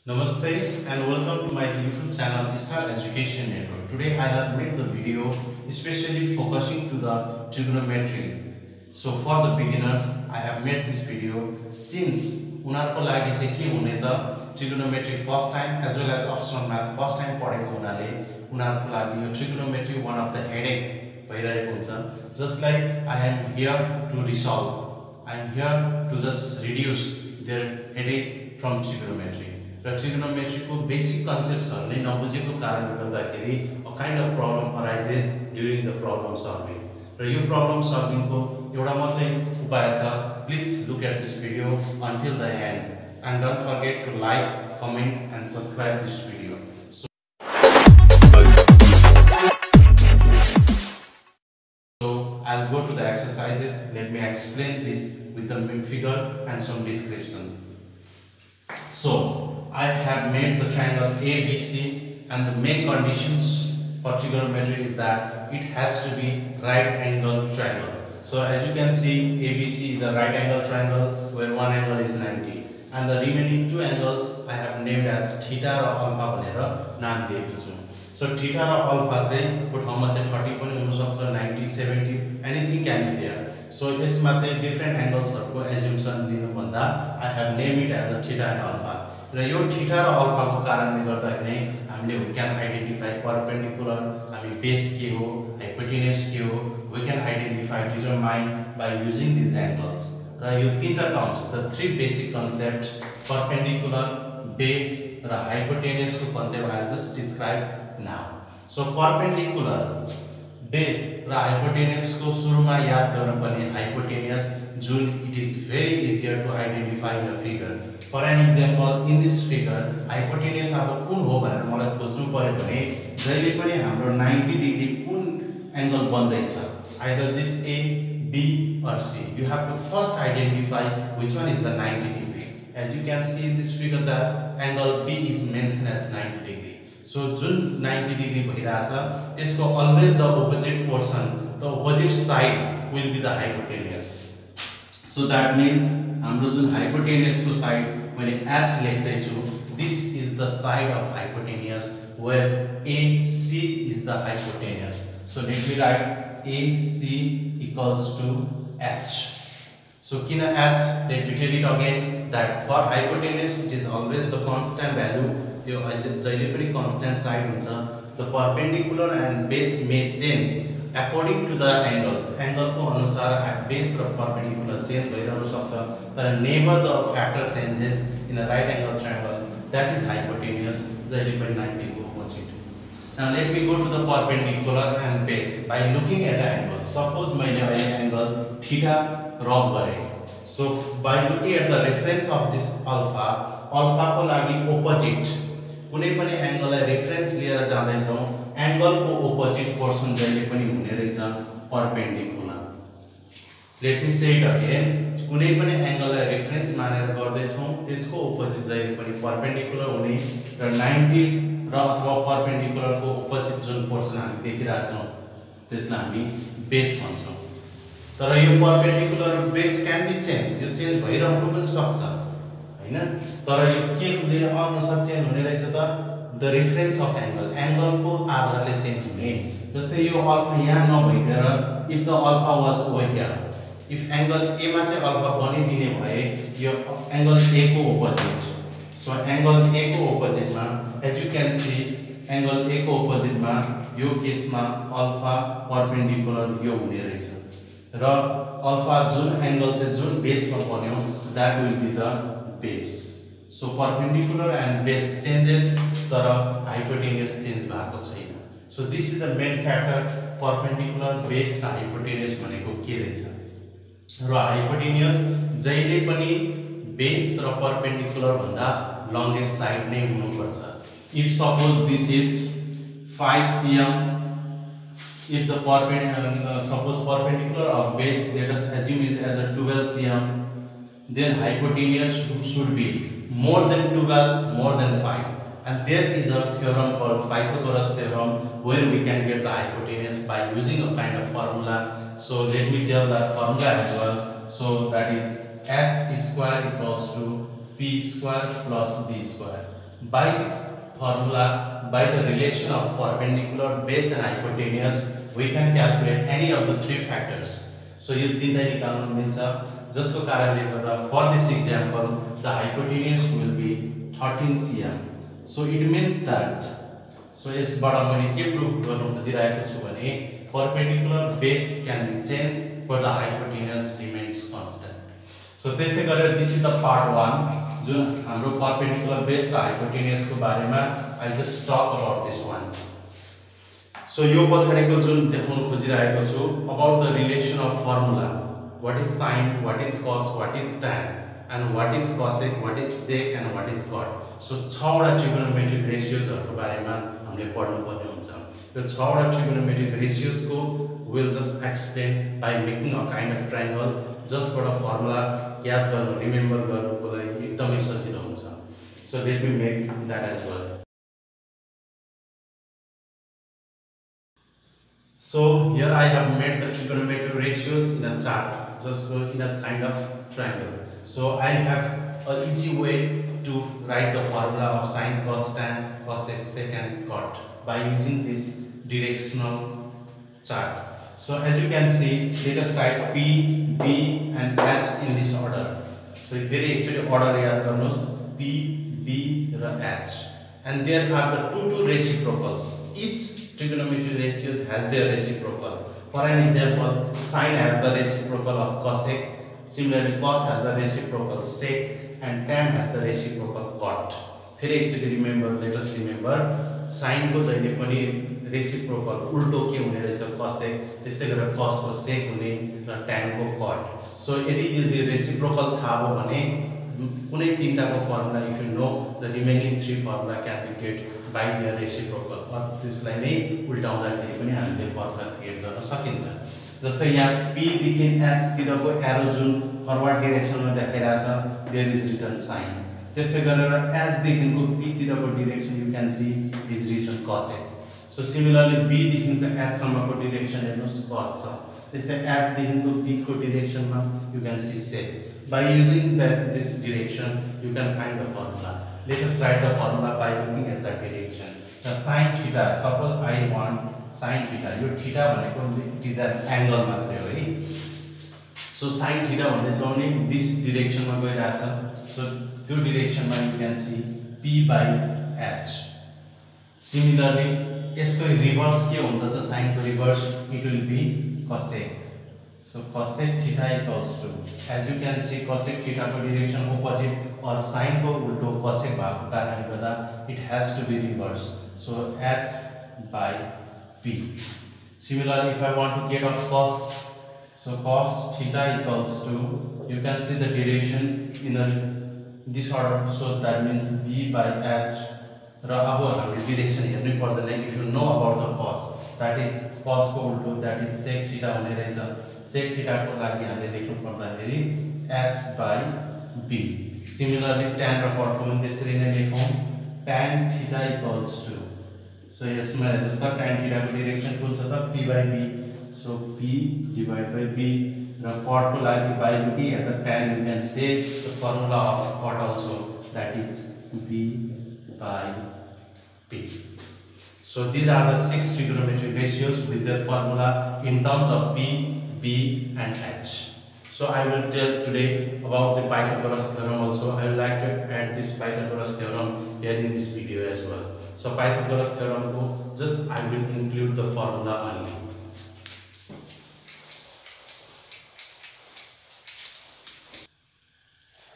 Namaste and welcome to my YouTube channel Star Education Network. Today I have made the video especially focusing to the trigonometry. So for the beginners I have made this video since उनीहरुको लागि चाहिँ के हुने त trigonometry first time as well as optional math first time पढेको हुनाले उनीहरुको लागि यो trigonometry one of the headache भइरहेको हुन्छ. Just like I am here to resolve, I am here to just reduce their headache from trigonometry. Trigonometry को basic concepts are नै नबुझेको कारणले गर्दाखेरि a kind of problem arises during the problem solving. र यो problem solving को एउटा मात्रै उपाय छ. Please look at this video until the end and don't forget to like, comment and subscribe this video. So I'll go to the exercises. Let me explain this with the figure and some description. So I have made the triangle ABC and the main conditions for trigonometry is that it has to be right angle triangle. So as you can see, ABC is a right angle triangle where one angle is 90 and the remaining two angles I have named as theta or alpha भनेर नाम दिएको छु. So theta or alpha चाहिँ को ठाउँमा चाहिँ 30 पनि हुन सक्छ, 90, 70, anything can be there. So यसमा चाहिँ different angles हरुको assumption लिनु भन्दा I have named it as a theta and alpha. र यो थीटा र अल्फा को कारणले गर्दाखेरि हामीले we can identify perpendicular, हामी बेस के हो, hypotenuse के हो, we can identify determine by using these angles. र यो तीनटा terms, the three basic concepts, perpendicular, base र hypotenuse को concept I just describe now. So perpendicular, base र hypotenuse को सुरुमा याद गर्नुपर्ने hypotenuse जुन it is very easier to identify in a figure. For an example, in this figure, hypotenuse अब कुन हो भनेर मलाई खोज्नु पर्यो भने जहिले पनि हाम्रो 90 डिग्री कुन angle बन्दैछ, either this A, B or C. You have to first identify which one is the 90 degree. As you can see in this figure, the angle B is mentioned as 90 degree. So जुन 90 degree भइराछ त्यसको always the opposite portion, the opposite side will be the hypotenuse. So that means हाम्रो जुन hypotenuse को side मैले H लेख्दै छु, this is the side of hypotenuse where AC is the hypotenuse. So let me write AC equals to H. So kina H, let me tell it again that for hypotenuse it is always the constant value. त्यो जहिले पनि constant side हुन्छ. The perpendicular and base may change according to the angles. Angle को अनुसार base र perpendicular change भइरहन सक्छ, तर never the factor changes in a right angle triangle. That is hypotenuse, जहिले पनि 90 को opposite. Now let me go to the perpendicular and base by looking at the angle. Suppose मैले अहिले angle theta draw गरे. So by looking at the reference of this alpha, alpha को लागि opposite कुनै पनि एंगल लाई reference लिएर जाँदै छौं, एंगल को अपोजिट पोर्सन जहिले पनि हुने रहेछ perpendicular. Let me say it again, कुनै पनि एंगल लाई रेफरेन्स मानेर गर्दै छौं त्यसको अपोजिट जहिले पनि परपेंडिकुलर हुने र 90 र अथवा परपेंडिकुलर को अपोजिट जुन पोर्सन हामी देखिरहेका छौं त्यसलाई हामी बेस भन्छौं. तर यो perpendicular base can be change, यो चेन्ज भइरहनु पनि सक्छ हैन, तर यो के ले अनुसार चेन्ज हुने रहेछ त the reference of angle, angle को आधारले चेन्ज हुने. जस्तै यो अल्फा यहाँ नभइदिएर if the alpha was over here, if angle A मा चाहिँ अल्फा बनिदिने भए यो एंगल ए को अपोजिट. सो एंगल ए को अपोजिट मा as you can see angle A को अपोजिट मा यो केसमा अल्फा परपेंडिकुलर यो हुने रहेछ र अल्फा जुन एंगल चाहिँ जुन बेस मा बन्यो that will be the base. So perpendicular and base changes, तर hypotenuse change भएको छैन. So this is the main factor, perpendicular, base र hypotenuse भनेको के रहेछ. र hypotenuse जहिले पनि base र perpendicular भन्दा longest side नै हुनुपर्छ. If suppose this is 5 cm, if the suppose perpendicular or base, let us assume it as a 12 cm, then hypotenuse should be more than 12, more than 5. And there is a theorem called Pythagoras theorem where we can get the hypotenuse by using a kind of formula. So let me tell that formula as well. So that is h square equals to p square plus b square. By this formula, by the relation of perpendicular, base and hypotenuse, we can calculate any of the three factors. So you तीनटा निकाल्न मिल्छ जसको कारणले गर्दा for this example the hypotenuse will be 13 cm. So it means that यसबाट मैले के prove गर्न खोजिरहेको छु भने perpendicular base can be changed but the hypotenuse remains constant. So त्यसै गरेर this is the part 1 जुन हाम्रो perpendicular base र hypotenuse को बारेमा I just talk about this one. So यो पछाडीको जुन देखाउन खोजिरहेको छु about the relation of formula, what is sine, what is cos, what is tan and what is cosec, what is sec and what is cot. So 6 वटा trigonometric ratios हरुको बारेमा हामीले पढ्नु पर्ने हुन्छ. यो 6 वटा trigonometric ratios को will just explain by making a kind of triangle. Just बाट formula याद गर्नु, remember गर्नुको लागि एकदमै सजिलो हुन्छ. So let me make that as well. So here I have made the trigonometric ratios in a chart, just in a kind of triangle. So I have an easy way to write the formula of sine, cos, tan, cosec, sec and cot by using this directional chart. So as you can see, let us write P, B and H in this order. So very actually order yaad garnus P, B र H, and there are the two reciprocals. Each trigonometric ratios has their reciprocal. For an example, sine has the reciprocal of cosec, similarly cos has the reciprocal sec and tan has the reciprocal cot. फेरि actually remember, let us remember sine को जहिले पनि reciprocal उल्टो के हुने रहेछ cosec, त्यस्तै गरेर cos को sec हुने र tan को cot. So यदि reciprocal थाहा भयो भने कुनै तीनटाको formula if you know the remaining three formula can be get by their reciprocal. त्यसलाई नै उल्टाउँदाखेरि पनि हामीले फर्मुला क्रिएट गर्न सकिन्छ. जस्तै यहाँ P देखि H तिरको एरो जुन फरवर्ड डाइरेक्सनमा देखाइरहेछ there is written sine. त्यस्तै गरेर H देखिको P तिरको direction you can see is written cosec. So similarly B देखिको H सम्मको डाइरेक्सन हेर्नुस् cos छ. त्यस्तै H देखिको B को डाइरेक्सनमा you can see sec. By using this direction, you can find the formula. Let us write the formula by looking at the direction. The sine theta, suppose I want sine theta. Your theta भनेको it is an angle मात्रै हो है. So sine theta भन्दै छ भने this direction मा गइरहेछ. So त्यो direction मा you can see P by H. Similarly, यसको reverse के हुन्छ त sine को reverse it will be cosec. So cosec theta equals to, as you can see cosec theta को direction opposite और sine को उल्टो cosec भएको कारणले गर्दा it has to be reverse. So H by P. Similarly, if I want to get a cos, so cos theta equals to, you can see the direction in this order. So that means B by H. र अब हामीले direction हेर्नै पर्दैन. If you know about the cos, that is cos को उल्टो, that is sec theta हुने रहेछ. Sec theta को लागि हामीले लेख्नु पर्दाखेरि H by B. Similarly, tan र cot को पनि त्यसरी नै लेखौं. Tan theta equals to, so यसमा हेर्नुस् त tan theta को डाइरेक्सन कुन छ त P by B. So P divided by B र cot को लागि by looking at the tan you can say the formula of cot also, that is B by P. So these are the 6 trigonometric ratios with their formula in terms of P, B and H. So I will tell today about the Pythagoras theorem also. I would like to add this Pythagoras theorem here in this video as well. So Pythagoras theorem ko just I will include the formula only.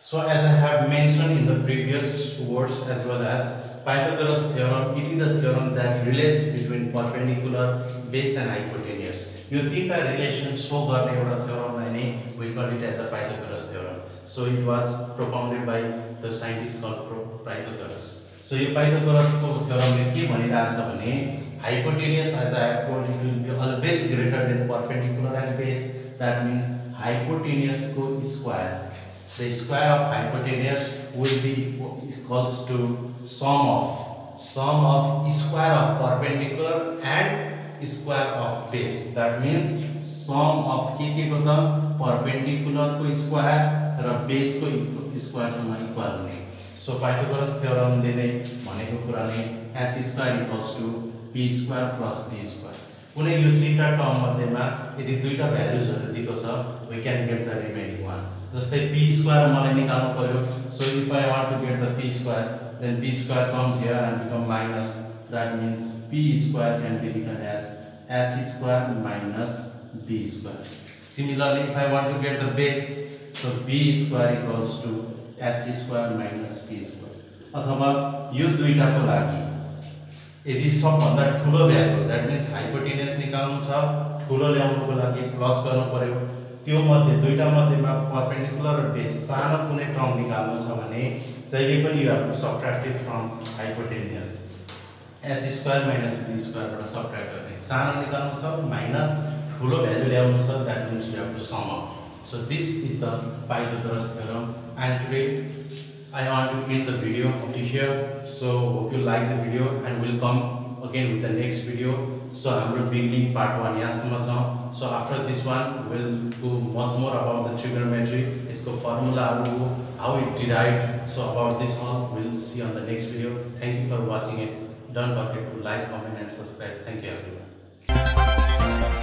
So as I have mentioned in the previous words as well as Pythagoras theorem, it is a theorem that relates between perpendicular, base and hypotenuse. यो तीनटा relation show गर्ने एउटा theoremलाई नै we call it as a Pythagoras theorem. So it was propounded by the scientist called Pythagoras. So यो Pythagoras को theoremले के भनिरहेछ भने hypotenuse, as I have told you, will be always greater than perpendicular and base. That means hypotenuse को square, the square of hypotenuse will be equals to sum of square of perpendicular and square of base. That means sum of के को त perpendicular को square र base को square सम्म equal हुने. So Pythagoras थ्योरमले नै भनेको कुरा नै h square equals to p square plus d square कुनै यो दुईटा टर्म मध्येमा यदि दुईटा भ्यालुजहरु दिएको छ we can get the remaining one जस्तै p स्क्वायर मलाई निकाल्नु पर्यो so if I want to get the p square then p square comes here and become minus that means p square can be written as h square minus b square similarly if I want to get the base so b square equals to h square minus p square अथवा यो दुईटाको लागि यदि सबभन्दा ठुलो value that means hypotenuse निकाल्नु छ ठुलो ल्याउनुको लागि प्लस गर्नु पर्यो त्यो मध्ये दुईटा मध्येमा परपेन्डिकुलर र बेस सानो कुनै टर्म निकाल्नु छ भने जहिले पनि you have to subtract it from hypotenuse h square minus b square बाट सबट्र्याक्ट गर्ने सानो निकाल्नु छ माइनस ठुलो भ्यालु ल्याउनु छ that means you have to sum up so this is the Pythagoras theorem and today I want to end the video up to here so hope you like the video and we'll come again with the next video so हाम्रो beginning part 1 यहाँसम्म छ so after this one we'll do much more about the trigonometry यसको formulaहरु how it derived so about this all we'll see on the next video thank you for watching it don't forget to like comment and subscribe thank you everyone